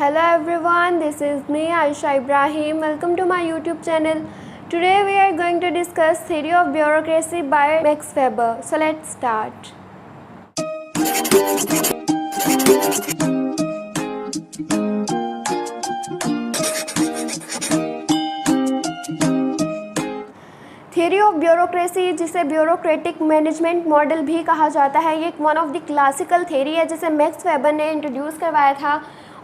Hello everyone, this is me Aisha Ibrahim. Welcome to my YouTube channel. Today we are going to discuss Theory of Bureaucracy by Max Weber. So let's start. Theory of bureaucracy, जिसे bureaucratic management model भी कहा जाता है, ये एक one of the classical theory है जिसे max weber ने इंट्रोड्यूस करवाया था।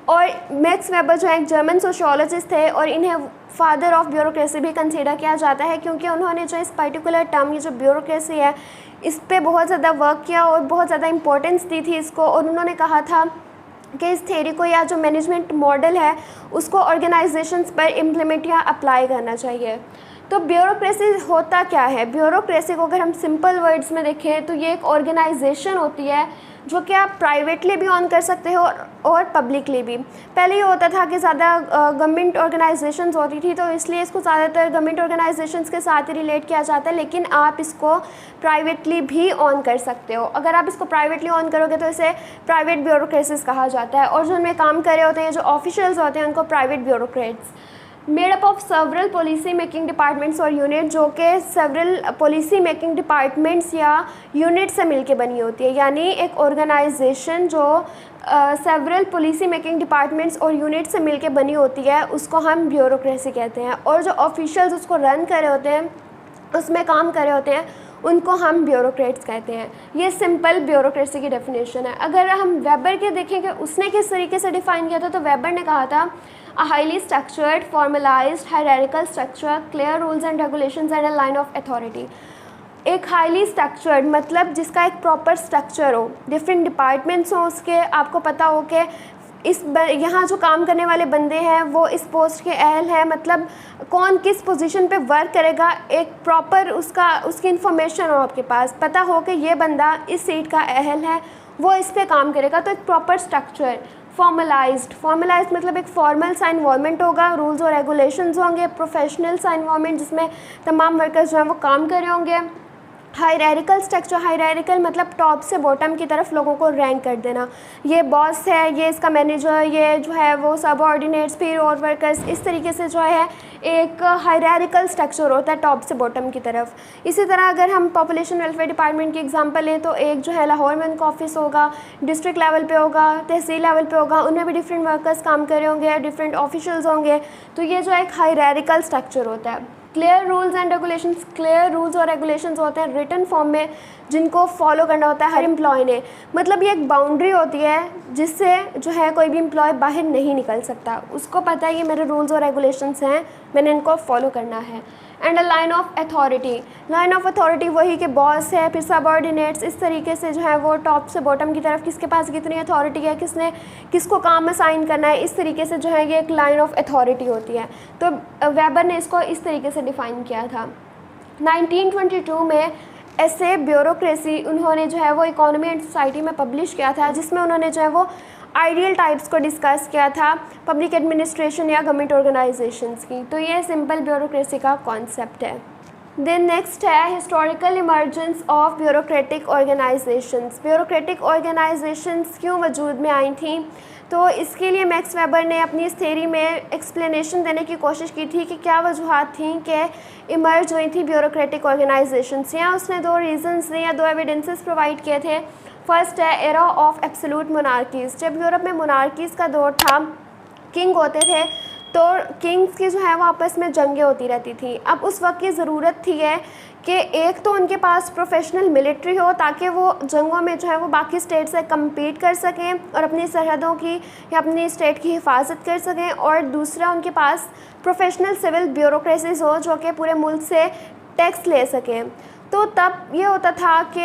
और मैक्स वेबर जो है एक जर्मन सोशियोलॉजिस्ट थे और इन्हें फादर ऑफ ब्यूरोक्रेसी भी कंसीडर किया जाता है, क्योंकि उन्होंने जो इस पर्टिकुलर टर्म, ये जो ब्यूरोक्रेसी है, इस पे बहुत ज़्यादा वर्क किया और बहुत ज़्यादा इंपॉर्टेंस दी थी इसको। और उन्होंने कहा था कि इस थ्योरी को या जो मैनेजमेंट मॉडल है उसको ऑर्गेनाइजेशंस पर इम्प्लीमेंट या अप्लाई करना चाहिए। तो ब्यूरोक्रेसी होता क्या है? ब्यूरोक्रेसी को अगर हम सिंपल वर्ड्स में देखें तो ये एक ऑर्गेनाइजेशन होती है जो कि आप प्राइवेटली भी ऑन कर सकते हो और पब्लिकली भी। पहले ये होता था कि ज़्यादा गवर्नमेंट ऑर्गेनाइजेशंस होती थी, तो इसलिए इसको ज़्यादातर गवर्नमेंट ऑर्गेनाइजेशंस के साथ ही रिलेट किया जाता है, लेकिन आप इसको प्राइवेटली भी ऑन कर सकते हो। अगर आप इसको प्राइवेटली ऑन करोगे तो इसे प्राइवेट ब्यूरोक्रेसीज कहा जाता है। और जो उनमें काम कर रहे होते हैं, जो ऑफिशियल्स होते हैं, उनको private bureaucrats. Made up of several policy making departments और यूनिट, जो कि सेवरल पॉलिसी मेकिंग डिपार्टमेंट्स या यूनिट से मिलके बनी होती है। यानी एक ऑर्गेनाइजेशन जो सेवरल पॉलिसी मेकिंग डिपार्टमेंट्स और यूनिट से मिलके बनी होती है, उसको हम ब्यूरोक्रेसी कहते हैं। और जो ऑफिशियल्स उसको रन कर रहे होते हैं, उसमें काम कर रहे होते हैं, उनको हम ब्यूरोक्रेट्स कहते हैं। ये सिंपल ब्यूरोक्रेसी की डेफिनेशन है। अगर हम वेबर के देखें कि उसने किस तरीके से डिफाइन किया था, तो वेबर ने कहा था a highly structured, formalized, hierarchical structure, clear rules and regulations and a line of authority। एक हाईली स्ट्रक्चर्ड मतलब जिसका एक प्रॉपर स्ट्रक्चर हो, डिफरेंट डिपार्टमेंट्स हो उसके, आपको पता हो कि यहाँ जो काम करने वाले बंदे हैं वो इस पोस्ट के अहल हैं, मतलब कौन किस पोजीशन पे वर्क करेगा, एक प्रॉपर उसकी इन्फॉर्मेशन हो, आपके पास पता हो कि ये बंदा इस सीट का अहल है, वो इस पे काम करेगा। तो एक प्रॉपर स्ट्रक्चर। फॉर्मलाइज्ड मतलब एक फॉर्मल सा इन्वायरमेंट होगा, रूल्स और रेगुलेशंस होंगे। प्रोफेशनल सा इन्वायरमेंट जिसमें तमाम वर्कर्स जो हैं वो काम कर रहे होंगे। हायरार्किकल स्ट्रक्चर, हायरार्किकल मतलब टॉप से बॉटम की तरफ लोगों को रैंक कर देना। ये बॉस है, ये इसका मैनेजर, ये जो है वो सबऑर्डिनेट्स, फिर और वर्कर्स, इस तरीके से जो है एक हायरार्किकल स्ट्रक्चर होता है टॉप से बॉटम की तरफ। इसी तरह अगर हम पॉपुलेशन वेलफेयर डिपार्टमेंट की एग्जांपल लें तो एक जो है लाहौर में उनका ऑफिस होगा, डिस्ट्रिक्ट लेवल पे होगा, तहसील लेवल पे होगा, उनमें भी डिफरेंट वर्कर्स काम कर रहे होंगे, डिफरेंट ऑफिशियल्स होंगे। तो ये जो एक हायरार्किकल स्ट्रक्चर होता है। Clear rules and regulations, clear rules और रेगुलेशंस होते हैं रिटन फॉर्म में, जिनको फॉलो करना होता है हर एम्प्लॉय ने। मतलब ये एक बाउंड्री होती है जिससे जो है कोई भी एम्प्लॉय बाहर नहीं निकल सकता। उसको पता है ये मेरे रूल्स और रेगुलेशंस हैं, मैंने इनको फॉलो करना है। And a line of authority, line of authority वही कि बॉस है, फिर सबऑर्डिनेट्स, इस तरीके से जो है वो टॉप से बॉटम की तरफ किसके पास कितनी अथॉरिटी है, किसने किसको काम असाइन करना है, इस तरीके से जो है ये एक लाइन ऑफ अथॉरिटी होती है। तो वेबर ने इसको इस तरीके से डिफ़ाइन किया था। 1922 में ऐसे ब्यूरोक्रेसी उन्होंने जो है वो इकोनॉमी एंड सोसाइटी में पब्लिश किया था, जिसमें उन्होंने जो है वो आइडियल टाइप्स को डिस्कस किया था पब्लिक एडमिनिस्ट्रेशन या गवर्नमेंट ऑर्गेनाइजेशंस की। तो ये सिंपल ब्यूरोक्रेसी का कॉन्सेप्ट है। देन नेक्स्ट है historical emergence of bureaucratic organisations. Bureaucratic organisations क्यों वजूद में आई थी? तो इसके लिए मैक्स वेबर ने अपनी इस थ्योरी में एक्सप्लेनेशन देने की कोशिश की थी कि क्या वजूहत थी कि इमर्ज हुई थी ब्यूरोक्रेटिक ऑर्गेनाइजेशंस। यहाँ उसने दो रीजंस दिए या दो एविडेंसेस प्रोवाइड किए थे। फर्स्ट है एरा ऑफ एब्सोल्यूट मोनार्कीज़। जब यूरोप में मोनार्कीज़ का दौर था, किंग होते थे, तो किंग्स की जो है वो आपस में जंगें होती रहती थी। अब उस वक्त की ज़रूरत थी है कि एक तो उनके पास प्रोफेशनल मिलिट्री हो ताकि वो जंगों में जो है वो बाकी स्टेट से कम्पीट कर सकें और अपनी सरहदों की या अपनी स्टेट की हिफाजत कर सकें, और दूसरा उनके पास प्रोफेशनल सिविल ब्यूरोक्रेसीज हो जो कि पूरे मुल्क से टैक्स ले सकें। तो तब ये होता था कि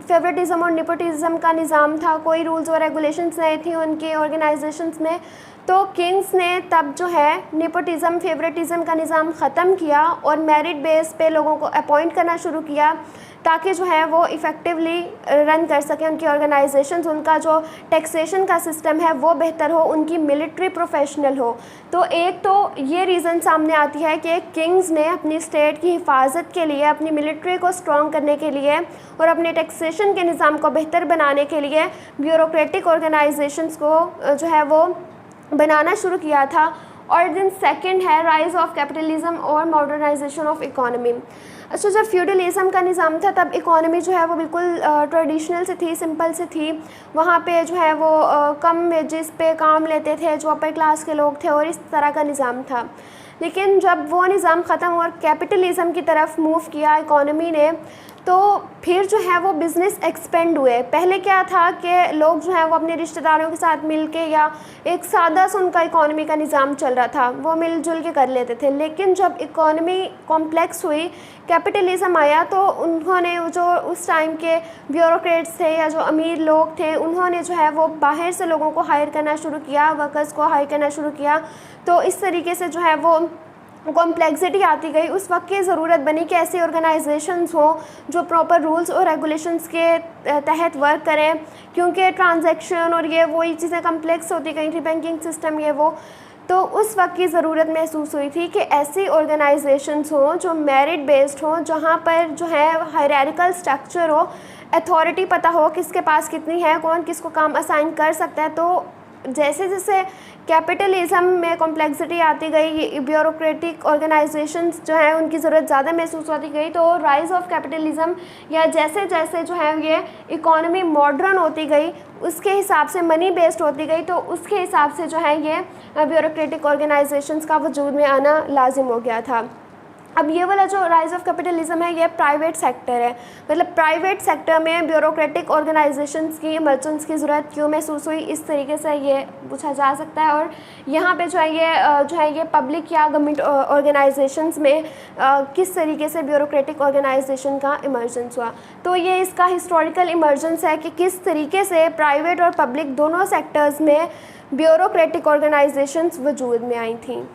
फेवरेटिज़म और नेपोटिज़म का निज़ाम था, कोई रूल्स और रेगुलेशंस नहीं थी उनके ऑर्गेनाइजेशंस में। तो किंग्स ने तब जो है नेपोटिज़म, फेवरेटिज़म का निज़ाम ख़त्म किया और मेरिट बेस पे लोगों को अपॉइंट करना शुरू किया ताकि जो है वो इफ़ेक्टिवली रन कर सकें उनकी ऑर्गेनाइजेशंस, उनका जो टैक्सेशन का सिस्टम है वो बेहतर हो, उनकी मिलिट्री प्रोफेशनल हो। तो एक तो ये रीज़न सामने आती है कि किंग्स ने अपनी स्टेट की हिफाजत के लिए, अपनी मिलिट्री को स्ट्रॉन्ग करने के लिए और अपने टैक्सेशन के निज़ाम को बेहतर बनाने के लिए ब्यूरोक्रेटिक ऑर्गेनाइजेशंस को जो है वो बनाना शुरू किया था। और देन सेकंड है राइज ऑफ कैपिटलिज्म और मॉडर्नाइजेशन ऑफ इकोनॉमी। अच्छा, जब फ्यूडलिज्म का निज़ाम था तब इकोनॉमी जो है वो बिल्कुल ट्रेडिशनल से थी, सिंपल से थी। वहाँ पे जो है वो कम वेजेस पे काम लेते थे जो अपर क्लास के लोग थे, और इस तरह का निज़ाम था। लेकिन जब वो निज़ाम ख़त्म और कैपिटलिज्म की तरफ मूव किया इकोनॉमी ने, तो फिर जो है वो बिज़नेस एक्सपेंड हुए। पहले क्या था कि लोग जो है वो अपने रिश्तेदारों के साथ मिलके या एक सादा सा उनका इकोनॉमी का निज़ाम चल रहा था, वो मिलजुल के कर लेते थे। लेकिन जब इकोनॉमी कॉम्प्लेक्स हुई, कैपिटलिज्म आया, तो उन्होंने जो उस टाइम के ब्यूरोक्रेट्स थे या जो अमीर लोग थे, उन्होंने जो है वो बाहर से लोगों को हायर करना शुरू किया, वर्कर्स को हायर करना शुरू किया। तो इस तरीके से जो है वो कॉम्प्लेक्सिटी आती गई। उस वक्त की ज़रूरत बनी कि ऐसी ऑर्गेनाइजेशंस हो जो प्रॉपर रूल्स और रेगुलेशंस के तहत वर्क करें, क्योंकि ट्रांजैक्शन और ये वही चीज़ें कम्प्लेक्स होती गई थी, बैंकिंग सिस्टम ये वो। तो उस वक्त की ज़रूरत महसूस हुई थी कि ऐसी ऑर्गेनाइजेशंस हो जो मेरिट बेस्ड हो, जहाँ पर जो है हायरार्किकल स्ट्रक्चर हो, अथॉरिटी पता हो किसके पास कितनी है, कौन किसको काम असाइन कर सकता है। तो जैसे जैसे कैपिटलिज्म में कॉम्प्लेक्सिटी आती गई, ब्यूरोक्रेटिक ऑर्गेनाइजेशंस जो है उनकी ज़रूरत ज़्यादा महसूस होती गई। तो राइज़ ऑफ कैपिटलिज्म या जैसे जैसे जो है ये इकोनॉमी मॉडर्न होती गई, उसके हिसाब से मनी बेस्ड होती गई, तो उसके हिसाब से जो है ये ब्यूरोक्रेटिक ऑर्गेनाइजेशंस का वजूद में आना लाजिम हो गया था। अब ये वाला जो राइज़ ऑफ कैपिटलिज्म है ये प्राइवेट सेक्टर है, मतलब प्राइवेट सेक्टर में ब्यूरोक्रेटिक ऑर्गेनाइजेशंस की इमरजेंस की ज़रूरत क्यों महसूस हुई, इस तरीके से ये पूछा जा सकता है। और यहाँ पे जो है ये पब्लिक या गवर्नमेंट ऑर्गेनाइजेशंस में किस तरीके से ब्यूरोक्रेटिक ऑर्गेनाइजेशन का इमरजेंस हुआ। तो ये इसका हिस्टोरिकल इमरजेंस है कि किस तरीके से प्राइवेट और पब्लिक दोनों सेक्टर्स में ब्यूरोक्रेटिक ऑर्गेनाइजेशंस वजूद में आई थी।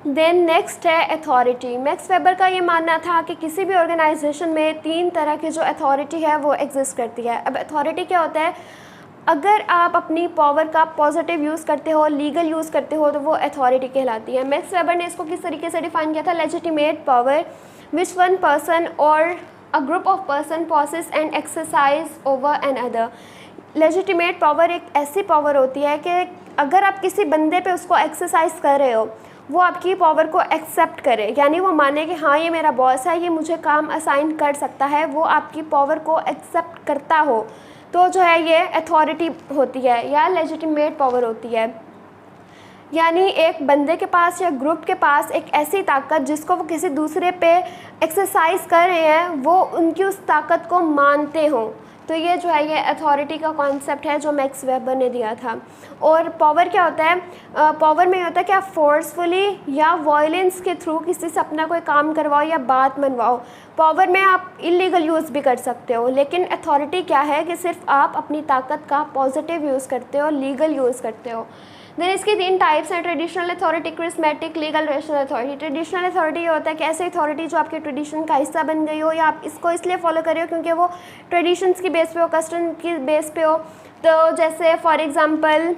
देन नेक्स्ट है अथॉरिटी। मैक्स वेबर का ये मानना था कि किसी भी ऑर्गेनाइजेशन में 3 तरह की जो अथॉरिटी है वो एग्जिस्ट करती है। अब अथॉरिटी क्या होता है? अगर आप अपनी पावर का पॉजिटिव यूज़ करते हो, लीगल यूज़ करते हो, तो वो अथॉरिटी कहलाती है। मैक्स वेबर ने इसको किस तरीके से डिफाइन किया था? Legitimate power which one person और a group of person possess and exercise over another. Legitimate power एक ऐसी पावर होती है कि अगर आप किसी बंदे पे उसको एक्सरसाइज कर रहे हो, वो आपकी पावर को एक्सेप्ट करे, यानी वो माने कि हाँ ये मेरा बॉस है, ये मुझे काम असाइन कर सकता है, वो आपकी पावर को एक्सेप्ट करता हो, तो जो है ये अथॉरिटी होती है या लेजिटिमेट पावर होती है। यानी एक बंदे के पास या ग्रुप के पास एक ऐसी ताकत जिसको वो किसी दूसरे पे एक्सरसाइज कर रहे हैं, वो उनकी उस ताकत को मानते हों। तो ये जो है ये अथॉरिटी का कॉन्सेप्ट है जो मैक्स वेबर ने दिया था। और पावर क्या होता है? पावर में होता है कि आप फोर्सफुली या वायलेंस के थ्रू किसी से अपना कोई काम करवाओ या बात मनवाओ। पावर में आप इलीगल यूज़ भी कर सकते हो, लेकिन अथॉरिटी क्या है कि सिर्फ आप अपनी ताकत का पॉजिटिव यूज़ करते हो, लीगल यूज़ करते हो। देन इसकी 3 टाइप्स हैं: traditional authority, charismatic, legal, rational authority. Traditional authority ये होता है कि ऐसी अथॉरिटी जो आपके ट्रेडिशन का हिस्सा बन गई हो, या आप इसको इसलिए फॉलो कर रहे हो क्योंकि वो ट्रेडिशंस की बेस पे हो, कस्टम की बेस पे हो। तो जैसे फॉर एग्ज़ाम्पल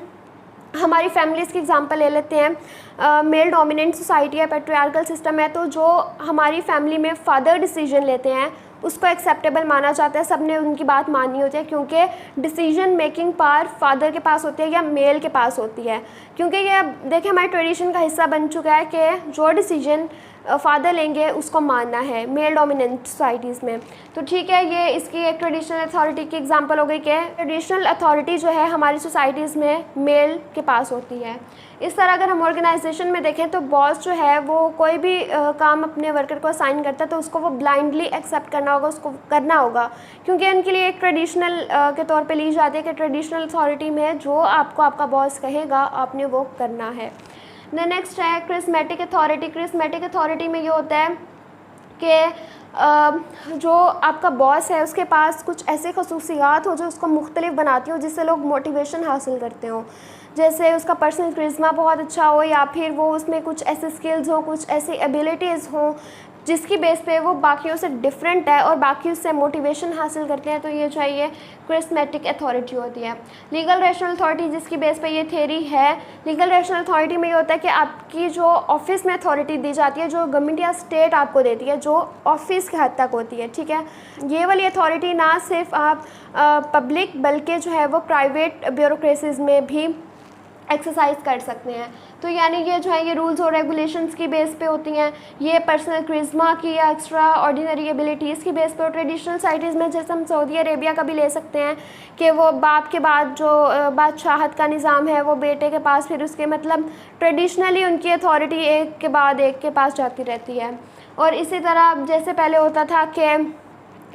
हमारी फैमिलीज़ की एग्ज़ाम्पल ले लेते हैं। मेल डोमिनेंट सोसाइटी है, पेट्रियार्कल सिस्टम है, तो जो हमारी फैमिली में फादर डिसीजन लेते हैं उसको एक्सेप्टेबल माना जाता है, सब ने उनकी बात माननी होती है, क्योंकि डिसीजन मेकिंग पावर फादर के पास होती है या मेल के पास होती है। क्योंकि ये देखिए हमारे ट्रेडिशन का हिस्सा बन चुका है कि जो डिसीजन फादर लेंगे उसको मानना है मेल डोमिनेंट सोसाइटीज़ में। तो ठीक है, ये इसकी एक ट्रेडिशनल अथॉरिटी की एग्जांपल हो गई कि ट्रेडिशनल अथॉरिटी जो है हमारी सोसाइटीज़ में मेल के पास होती है। इस तरह अगर हम ऑर्गेनाइजेशन में देखें तो बॉस जो है वो कोई भी काम अपने वर्कर को असाइन करता है तो उसको वो ब्लाइंडली एक्सेप्ट करना होगा, उसको करना होगा, क्योंकि उनके लिए एक ट्रेडिशनल के तौर पे ली जाती है कि ट्रेडिशनल अथॉरिटी में जो आपको आपका बॉस कहेगा आपने वो करना है। नेक्स्ट है क्रिस्मेटिक अथॉरिटी। क्रिस्मेटिक अथॉरिटी में ये होता है कि जो आपका बॉस है उसके पास कुछ ऐसे खसूसियात हो जो उसको मुख्तलिफ बनाती हो, जिससे लोग मोटिवेशन हासिल करते हो। जैसे उसका पर्सनल क्रिस्मा बहुत अच्छा हो, या फिर वो उसमें कुछ ऐसे स्किल्स हो, कुछ ऐसी एबिलिटीज़ हो जिसकी बेस पे वो बाकियों से डिफरेंट है और बाकी उससे मोटिवेशन हासिल करते हैं। तो ये जो है ये क्रिस्मेटिक अथॉरिटी होती है। लीगल रेशनल अथॉरिटी जिसकी बेस पे ये थ्योरी है, लीगल रेशनल अथॉरिटी में ये होता है कि आपकी जो ऑफिस में अथॉरिटी दी जाती है, जो गवर्नमेंट या स्टेट आपको देती है, जो ऑफिस के हद तक होती है, ठीक है। ये वाली अथॉरिटी ना सिर्फ आप पब्लिक बल्कि जो है वो प्राइवेट ब्यूरोक्रेसीज़ में भी एक्सरसाइज कर सकते हैं। तो यानी ये जो है ये रूल्स और रेगुलेशंस की बेस पे होती हैं, ये पर्सनल क्रिज्मा की या एक्स्ट्रा ऑर्डिनरी एबिलिटीज़ की बेस पे। और ट्रेडिशनल सोसाइटीज़ में जैसे हम सऊदी अरेबिया का भी ले सकते हैं कि वो बाप के बाद जो बादशाहत का निज़ाम है वो बेटे के पास, फिर उसके मतलब ट्रेडिशनली उनकी अथॉरिटी एक के बाद एक के पास जाती रहती है। और इसी तरह जैसे पहले होता था कि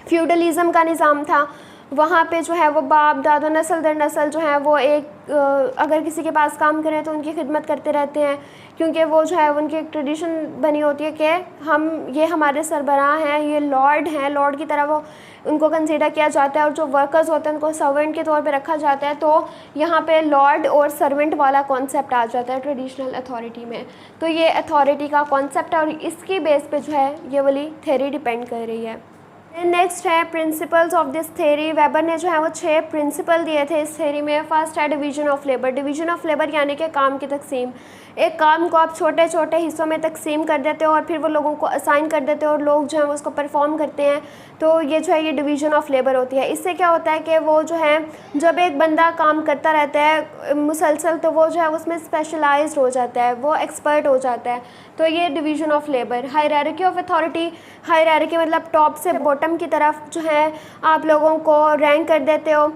फ्यूडलिज़म का निज़ाम था, वहाँ पे जो है वो बाप दादा नस्ल दर नस्ल जो है वो एक अगर किसी के पास काम करें तो उनकी खिदमत करते रहते हैं, क्योंकि वो जो है उनकी एक ट्रेडिशन बनी होती है कि हम ये हमारे सरबराह हैं, ये लॉर्ड हैं, लॉर्ड की तरह वो उनको कंसीडर किया जाता है। और जो वर्कर्स होते हैं उनको सर्वेंट के तौर पे रखा जाता है। तो यहाँ पे लॉर्ड और सर्वेंट वाला कॉन्सेप्ट आ जाता है ट्रेडिशनल अथॉरिटी में। तो ये अथॉरिटी का कॉन्सेप्ट है और इसकी बेस पे जो है ये वाली थ्योरी डिपेंड कर रही है। नेक्स्ट है principles of this theory. Weber ने जो है वो 6 प्रिंसिपल दिए थे इस थ्योरी में। फर्स्ट है division of labour. Division of labour यानी कि काम की तकसीम। एक काम को आप छोटे छोटे हिस्सों में तकसीम कर देते हो और फिर वो लोगों को असाइन कर देते हो और लोग जो है उसको परफॉर्म करते हैं। तो ये जो है ये डिवीजन ऑफ लेबर होती है। इससे क्या होता है कि वो जो है जब एक बंदा काम करता रहता है मुसलसल तो वो जो है उसमें स्पेशलाइज्ड हो जाता है, वो एक्सपर्ट हो जाता है। तो ये division of labour. Hierarchy of authority. Hierarchy मतलब टॉप से बॉटम की तरफ जो है आप लोगों को रैंक कर देते हो।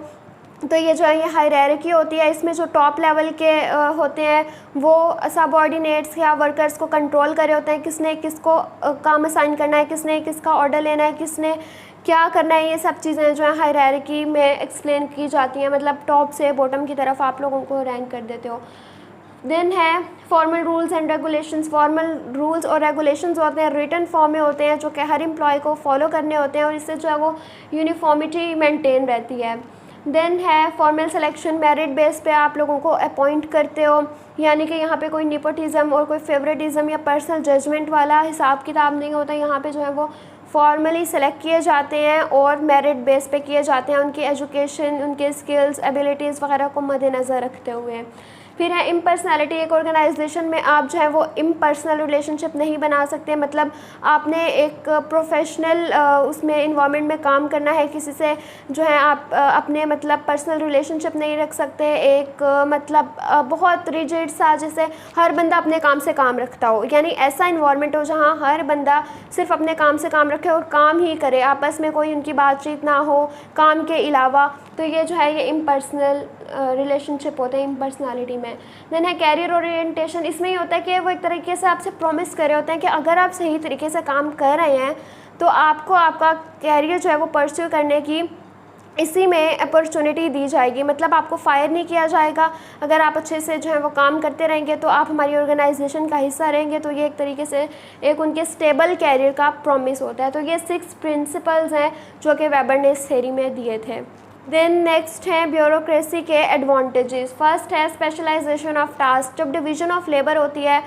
तो ये जो है ये हायरार्की होती है। इसमें जो टॉप लेवल के होते हैं वो सबऑर्डिनेट्स या वर्कर्स को कंट्रोल कर रहे होते हैं, किसने किसको काम असाइन करना है, किसने किसका ऑर्डर लेना है, किसने क्या करना है। ये सब चीज़ें जो है हायरार्की में एक्सप्लेन की जाती हैं, मतलब टॉप से बॉटम की तरफ आप लोगों को रैंक कर देते हो। देन है formal rules and regulations. Formal rules और रेगुलेशंस होते हैं, रिटन फॉर्म में होते हैं, जो कि हर एम्प्लॉय को फॉलो करने होते हैं और इससे जो है वो यूनिफॉर्मिटी मेंटेन रहती है। देन है फॉर्मल सिलेक्शन। मेरिट बेस पे आप लोगों को अपॉइंट करते हो, यानी कि यहाँ पे कोई नेपोटिज्म और कोई फेवरेटिज्म या पर्सनल जजमेंट वाला हिसाब किताब नहीं होता। यहाँ पे जो है वो फॉर्मली सेलेक्ट किए जाते हैं और मेरिट बेस पे किए जाते हैं, उनकी एजुकेशन, उनके स्किल्स, एबिलिटीज़ वगैरह को मद्देनज़र रखते हुए। फिर है इम्पर्सनैलिटी। एक ऑर्गेनाइजेशन में आप जो है वो इम्पर्सनल रिलेशनशिप नहीं बना सकते, मतलब आपने एक प्रोफेशनल उसमें इन्वायरमेंट में काम करना है, किसी से जो है आप अपने मतलब पर्सनल रिलेशनशिप नहीं रख सकते। एक मतलब बहुत रिजिड सा, जैसे हर बंदा अपने काम से काम रखता हो, यानी ऐसा इन्वायरमेंट हो जहाँ हर बंदा सिर्फ अपने काम से काम रखे और काम ही करे, आपस में कोई उनकी बातचीत ना हो काम के अलावा। तो ये जो है ये इम्पर्सनल रिलेशनशिप होते हैं इम्पर्सनैलिटी में। देन है कैरियर ओरिएंटेशन। इसमें ये होता है कि वो एक तरीके से आपसे प्रॉमिस कर रहे होते हैं कि अगर आप सही तरीके से काम कर रहे हैं तो आपको आपका कैरियर जो है वो परस्यू करने की इसी में अपॉर्चुनिटी दी जाएगी, मतलब आपको फायर नहीं किया जाएगा। अगर आप अच्छे से जो है वो काम करते रहेंगे तो आप हमारी ऑर्गेनाइजेशन का हिस्सा रहेंगे। तो ये एक तरीके से एक उनके स्टेबल कैरियर का प्रॉमिस होता है। तो ये 6 प्रिंसिपल्स हैं जो कि वेबर ने इस थ्योरी में दिए थे। देन नेक्स्ट है ब्यूरोक्रेसी के एडवांटेजेस। फर्स्ट है स्पेशलाइजेशन ऑफ टास्क। जब डिवीजन ऑफ लेबर होती है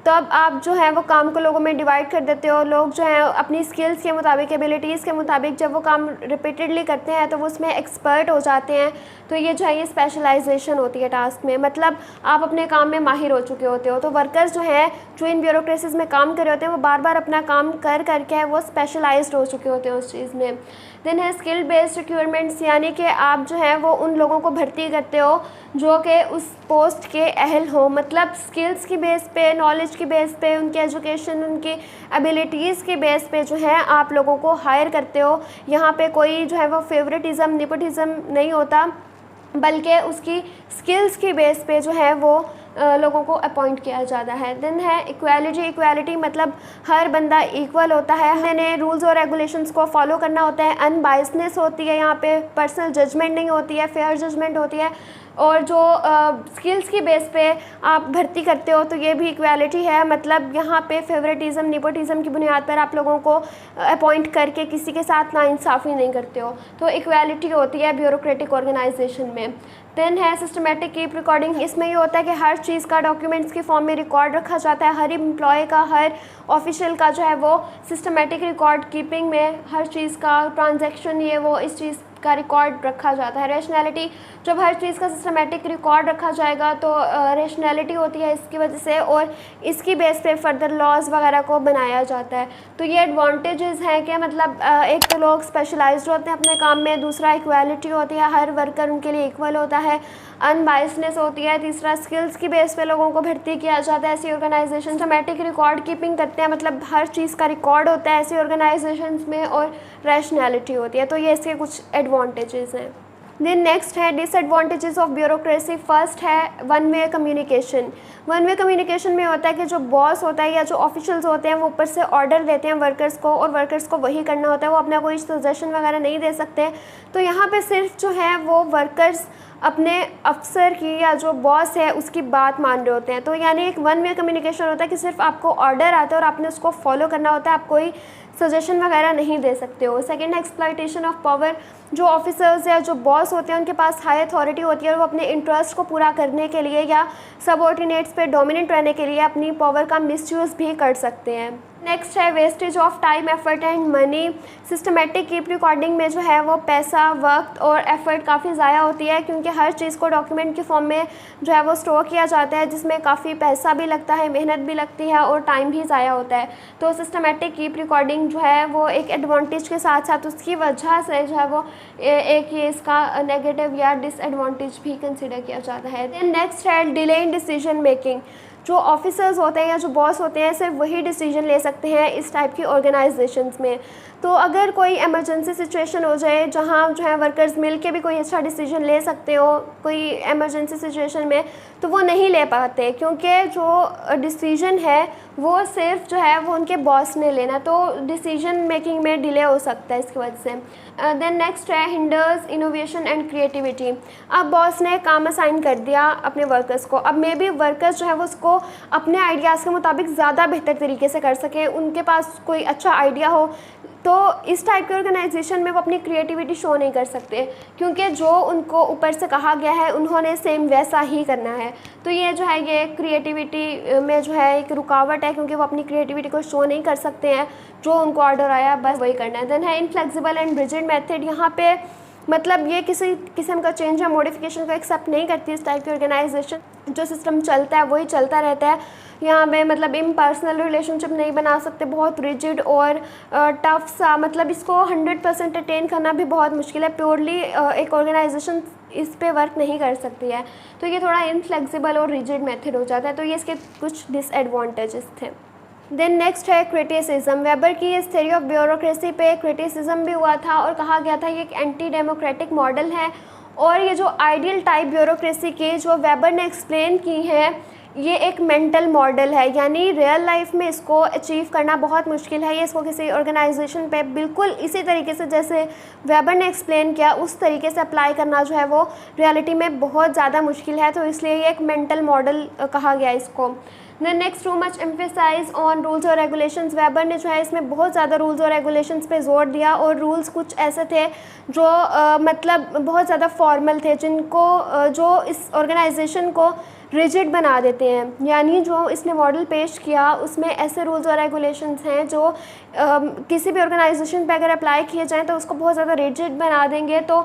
तब आप जो है वो काम को लोगों में डिवाइड कर देते हो। लोग जो है अपनी स्किल्स के मुताबिक, एबिलिटीज़ के मुताबिक जब वो काम रिपीटेडली करते हैं तो वो उसमें एक्सपर्ट हो जाते हैं। तो ये जो है ये स्पेशलाइजेशन होती है टास्क में, मतलब आप अपने काम में माहिर हो चुके होते हो। तो वर्कर्स जो हैं जो इन ब्यूरोक्रेसीज में काम कर रहे होते हैं वो बार बार अपना काम कर करके वो स्पेशलाइज्ड हो चुके होते हैं उस चीज़ में। देन है स्किल बेस्ड रिक्रूटमेंट्स, यानी कि आप जो है वो उन लोगों को भर्ती करते हो जो कि उस पोस्ट के अहल हो, मतलब स्किल्स की बेस पे, नॉलेज की बेस पे, उनकी एजुकेशन, उनकी एबिलिटीज़ के बेस पे जो है आप लोगों को हायर करते हो। यहाँ पे कोई जो है वो फेवरेटिज़म, नेपोटिज़म नहीं होता, बल्कि उसकी स्किल्स की बेस पे जो है वो लोगों को अपॉइंट किया जाता है। देन है इक्वालिटी। इक्वालिटी मतलब हर बंदा इक्वल होता है, हमें रूल्स और रेगुलेशंस को फॉलो करना होता है। अनबायसनेस होती है, यहाँ पे पर्सनल जजमेंट नहीं होती है, फेयर जजमेंट होती है। और जो स्किल्स की बेस पे आप भर्ती करते हो तो ये भी इक्वालिटी है, मतलब यहाँ पे फेवरेटिज़म, नेपोटिज़म की बुनियाद पर आप लोगों को अपॉइंट करके किसी के साथ नाइंसाफ़ी नहीं करते हो। तो इक्वालिटी होती है ब्यूरोक्रेटिक ऑर्गेनाइजेशन में। देन है सिस्टमेटिक कीप रिकॉर्डिंग। इसमें ये होता है कि हर चीज़ का डॉक्यूमेंट्स की फॉर्म में रिकॉर्ड रखा जाता है। हर एम्प्लॉय का, हर ऑफिशियल का जो है वो सिस्टमेटिक रिकॉर्ड कीपिंग में हर चीज़ का ट्रांजैक्शन ये वो इस चीज़ का रिकॉर्ड रखा जाता है। रैशनैलिटी, जब हर चीज़ का सिस्टमेटिक रिकॉर्ड रखा जाएगा तो रैशनैलिटी होती है इसकी वजह से, और इसकी बेस पे फर्दर लॉज वगैरह को बनाया जाता है। तो ये एडवांटेजेस हैं कि मतलब एक तो लोग स्पेशलाइज्ड होते हैं अपने काम में, दूसरा इक्वालिटी होती है, हर वर्कर उनके लिए इक्वल होता है। अनबायसनेस होती है, तीसरा स्किल्स की बेस पे लोगों को भर्ती किया जाता है ऐसी ऑर्गेनाइजेशन, सिस्टमैटिक रिकॉर्ड कीपिंग करते हैं, मतलब हर चीज़ का रिकॉर्ड होता है ऐसी ऑर्गेनाइजेशंस में, और रैशनैलिटी होती है। तो ये इसके कुछ एडवांटेजेस हैं। देन नेक्स्ट है डिसएडवांटेजेस ऑफ ब्यूरोक्रेसी। फर्स्ट है one way communication. One way communication में होता है कि जो बॉस होता है या जो ऑफिशियल्स होते हैं वो ऊपर से ऑर्डर देते हैं वर्कर्स को, और वर्कर्स को वही करना होता है, वो अपना कोई सजेशन वगैरह नहीं दे सकते। तो यहाँ पे सिर्फ जो है वो वर्कर्स अपने अफसर की या जो बॉस है उसकी बात मान रहे होते हैं। तो यानी एक वन वे कम्युनिकेशन होता है कि सिर्फ आपको ऑर्डर आता है और आपने उसको फॉलो करना होता है, आप कोई सजेशन वगैरह नहीं दे सकते हो। सेकेंड है एक्सप्लॉयटेशन ऑफ पावर। जो ऑफिसर्स या जो बॉस होते हैं उनके पास हाई अथॉरिटी होती है और वो अपने इंटरेस्ट को पूरा करने के लिए या सबऑर्डिनेट्स पे डोमिनेंट रहने के लिए अपनी पावर का मिसयूज़ भी कर सकते हैं। नेक्स्ट है wastage of time, effort and money. Systematic keep recording में जो है वो पैसा, वक्त और एफर्ट काफ़ी ज़ाया होती है, क्योंकि हर चीज़ को डॉक्यूमेंट के फॉर्म में जो है वो स्टोर किया जाता है, जिसमें काफ़ी पैसा भी लगता है, मेहनत भी लगती है और टाइम भी ज़ाया होता है। तो सिस्टमेटिक कीप रिकॉर्डिंग जो है वो एक एडवांटेज के साथ साथ उसकी वजह से जो है वो एक ये इसका नेगेटिव या डिसएडवांटेज भी कंसिडर किया जाता है। देन नेक्स्ट है डिले इन डिसीजन मेकिंग। जो ऑफिसर्स होते हैं या जो बॉस होते हैं सिर्फ वही डिसीजन ले सकते हैं इस टाइप की ऑर्गेनाइजेशंस में। तो अगर कोई इमरजेंसी सिचुएशन हो जाए जहाँ जो है वर्कर्स मिल के भी कोई अच्छा डिसीजन ले सकते हो कोई इमरजेंसी सिचुएशन में, तो वो नहीं ले पाते, क्योंकि जो डिसीजन है वो सिर्फ जो है वो उनके बॉस ने लेना, तो डिसीजन मेकिंग में डिले हो सकता है इसकी वजह से। देन नेक्स्ट है हिंडर्स इनोवेशन एंड क्रिएटिविटी। अब बॉस ने काम असाइन कर दिया अपने वर्कर्स को, अब मे बी वर्कर्स जो है वो उसको अपने आइडियाज़ के मुताबिक ज़्यादा बेहतर तरीके से कर सकें, उनके पास कोई अच्छा आइडिया हो, तो इस टाइप के ऑर्गेनाइजेशन में वो अपनी क्रिएटिविटी शो नहीं कर सकते, क्योंकि जो उनको ऊपर से कहा गया है उन्होंने सेम वैसा ही करना है। तो ये जो है ये क्रिएटिविटी में जो है एक रुकावट है, क्योंकि वो अपनी क्रिएटिविटी को शो नहीं कर सकते हैं, जो उनको ऑर्डर आया बस वही करना है। देन है इनफ्लेक्सिबल एंड रिजिड मेथड। यहाँ पे मतलब ये किसी किस्म का चेंज या मॉडिफिकेशन को एक्सेप्ट नहीं करती इस टाइप की ऑर्गेनाइजेशन, जो सिस्टम चलता है वही चलता रहता है। यहाँ पे मतलब इम्पर्सनल रिलेशनशिप नहीं बना सकते, बहुत रिजिड और टफ सा, मतलब इसको 100% अटेन करना भी बहुत मुश्किल है, प्योरली एक ऑर्गेनाइजेशन इस पे वर्क नहीं कर सकती है। तो ये थोड़ा इनफ्लेक्सिबल और रिजिड मेथड हो जाता है, तो ये इसके कुछ डिसएडवांटेजेस थे। देन नेक्स्ट है क्रिटिसिज्म। वेबर की इस थ्योरी ऑफ ब्यूरोक्रेसी पे क्रिटिसिज्म भी हुआ था और कहा गया था ये एक एंटी डेमोक्रेटिक मॉडल है, और ये जो आइडियल टाइप ब्यूरोक्रेसी की जो वेबर ने एक्सप्लेन की है ये एक मेंटल मॉडल है, यानी रियल लाइफ में इसको अचीव करना बहुत मुश्किल है। ये इसको किसी ऑर्गेनाइजेशन पे बिल्कुल इसी तरीके से जैसे वेबर ने एक्सप्लेन किया उस तरीके से अप्लाई करना जो है वो रियलिटी में बहुत ज़्यादा मुश्किल है, तो इसलिए ये एक मेंटल मॉडल कहा गया इसको। Then next too much emphasize on rules और रेगुलेशंस। वेबर ने जो है इसमें बहुत ज़्यादा रूल्स और रेगुलेशंस पे जोर दिया, और रूल्स कुछ ऐसे थे जो मतलब बहुत ज़्यादा फॉर्मल थे, जिनको जो इस ऑर्गेनाइजेशन को रिजिड बना देते हैं। यानी जो इसने मॉडल पेश किया उसमें ऐसे रूल्स और रेगुलेशंस हैं जो किसी भी ऑर्गेनाइजेशन पे अगर अप्लाई किए जाएँ तो उसको बहुत ज़्यादा रिजिड बना देंगे, तो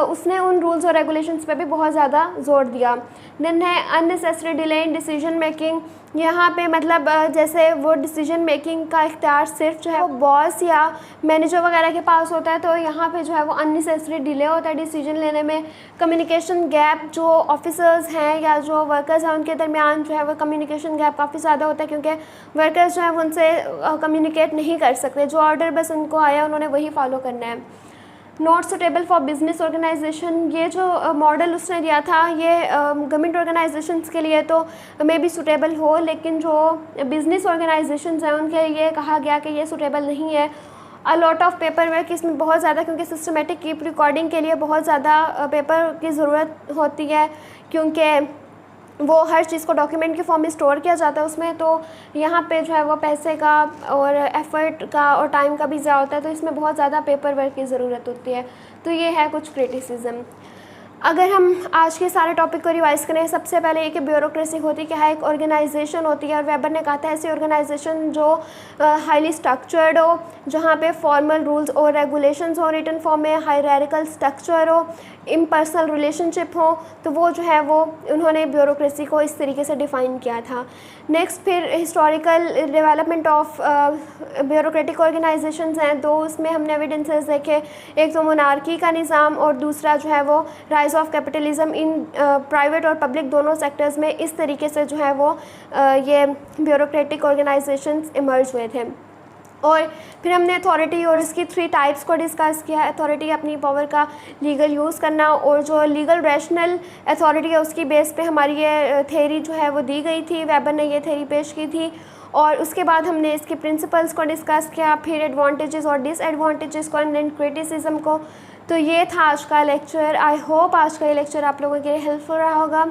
उसने उन रूल्स और रेगुलेशंस पे भी बहुत ज़्यादा जोर दिया। देन है unnecessary delay in decision making. यहाँ पे मतलब जैसे वो डिसीजन मेकिंग का इख्तियार सिर्फ जो है वो बॉस या मैनेजर वगैरह के पास होता है, तो यहाँ पे जो है वो अननेसेसरी डिले होता है डिसीजन लेने में। कम्युनिकेशन गैप, जो ऑफिसर्स हैं या जो वर्कर्स हैं उनके दरमियान जो है वो कम्युनिकेशन गैप काफ़ी ज़्यादा होता है, क्योंकि वर्कर्स जो है वो उनसे कम्युनिकेट नहीं कर सकते, जो ऑर्डर बस उनको आया उन्होंने वही फॉलो करना है। Not suitable for business organization. ये जो मॉडल उसने दिया था ये गवर्नमेंट ऑर्गेनाइजेशंस के लिए तो मे बी सुटेबल हो, लेकिन जो बिज़नेस ऑर्गेनाइजेशंस हैं उनके लिए कहा गया कि ये सुटेबल नहीं है। A lot of paper work, इसमें बहुत ज़्यादा, क्योंकि सिस्टमेटिक कीप रिकॉर्डिंग के लिए बहुत ज़्यादा पेपर की ज़रूरत होती है, क्योंकि वो हर चीज़ को डॉक्यूमेंट के फॉर्म में स्टोर किया जाता है उसमें, तो यहाँ पे जो है वो पैसे का और एफर्ट का और टाइम का भी ज़्यादा होता है, तो इसमें बहुत ज़्यादा पेपर वर्क की ज़रूरत होती है। तो ये है कुछ क्रिटिसिज्म। अगर हम आज के सारे टॉपिक को रिवाइज़ करें, सबसे पहले ये कि ब्यूरोक्रेसी होती क्या है, एक ऑर्गेनाइजेशन होती है, और वेबर ने कहा था ऐसी ऑर्गेनाइजेशन जो हाईली स्ट्रक्चर्ड हो, जहाँ पे फॉर्मल रूल्स और रेगुलेशंस हो, रिटन फॉर्म में हायरार्किकल स्ट्रक्चर हो, इम्पर्सनल रिलेशनशिप हो, तो वो जो है वो उन्होंने ब्यूरोक्रेसी को इस तरीके से डिफ़ाइन किया था। नेक्स्ट फिर historical development of bureaucratic organisations हैं, दो उसमें हमने एविडेंसेस देखे, एक तो मोनार्की का निज़ाम और दूसरा जो है वो rise of capitalism in private और पब्लिक दोनों सेक्टर्स में, इस तरीके से जो है वो ये ब्यूरोक्रेटिक ऑर्गेनाइजेशंस इमर्ज हुए थे। और फिर हमने अथॉरिटी और इसकी 3 टाइप्स को डिस्कस किया। अथॉरिटी अपनी पावर का लीगल यूज़ करना, और जो लीगल रैशनल अथॉरिटी है उसकी बेस पे हमारी ये थेरी जो है वो दी गई थी, वेबर ने ये थेरी पेश की थी। और उसके बाद हमने इसके प्रिंसिपल्स को डिस्कस किया, फिर एडवांटेजेस और डिसएडवांटेजेस को, एंड क्रिटिसिज्म को। तो ये था आज का लेक्चर। आई होप आज का ये लेक्चर आप लोगों के लिए हेल्पफुल रहा होगा।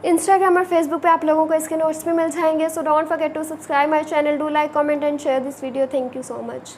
इंस्टाग्राम और फेसबुक पे आप लोगों को इसके नोट्स भी मिल जाएंगे। So don't forget to subscribe my channel, do like, comment and share this video. Thank you so much.